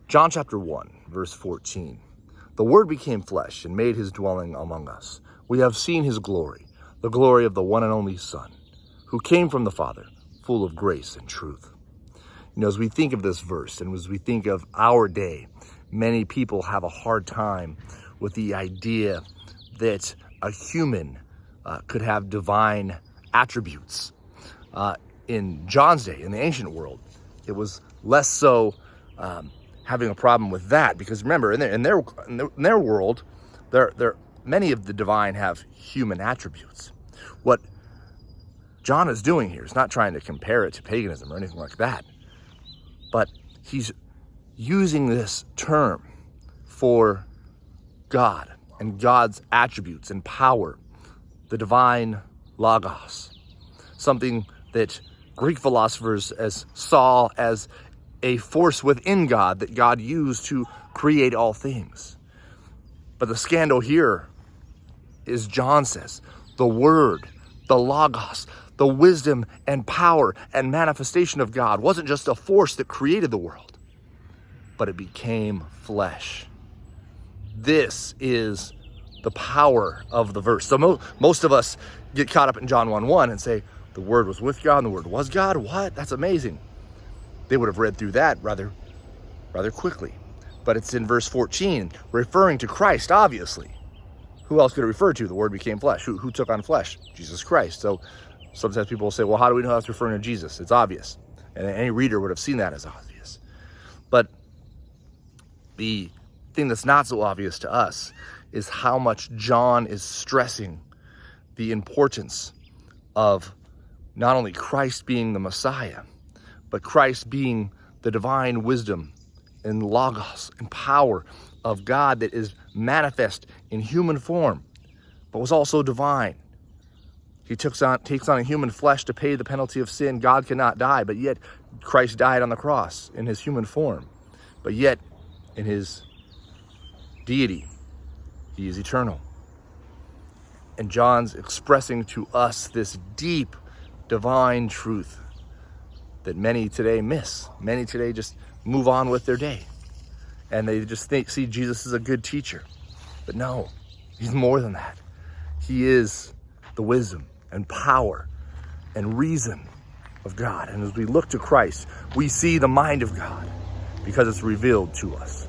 John chapter 1, verse 14. The Word became flesh and made his dwelling among us. We have seen his glory, the glory of the one and only Son, who came from the Father, full of grace and truth. You know, as we think of this verse and as we think of our day, many people have a hard time with the idea that a human could have divine attributes. In John's day, in the ancient world, it was less so having a problem with that, because remember, in their world, many of the divine have human attributes. What John is doing here is not trying to compare it to paganism or anything like that, but he's using this term for God and God's attributes and power, the divine logos, something that Greek philosophers saw as a force within God that God used to create all things. But the scandal here is, John says, the Word, the logos, the wisdom and power and manifestation of God wasn't just a force that created the world, but it became flesh. This is the power of the verse. So most of us get caught up in John 1:1 and say, the Word was with God and the Word was God. What? That's amazing. They would have read through that rather quickly. But it's in verse 14, referring to Christ, obviously. Who else could it refer to? The Word became flesh. Who took on flesh? Jesus Christ. So sometimes people will say, well, how do we know that's referring to Jesus? It's obvious. And any reader would have seen that as obvious. But the thing that's not so obvious to us is how much John is stressing the importance of not only Christ being the Messiah, but Christ being the divine wisdom and logos and power of God that is manifest in human form, but was also divine. He takes on a human flesh to pay the penalty of sin. God cannot die, but yet Christ died on the cross in his human form. But yet, in his deity, he is eternal. And John's expressing to us this deep divine truth that many today miss. Many today just move on with their day. And they just see Jesus as a good teacher. But no, he's more than that. He is the wisdom and power and reason of God. And as we look to Christ, we see the mind of God because it's revealed to us.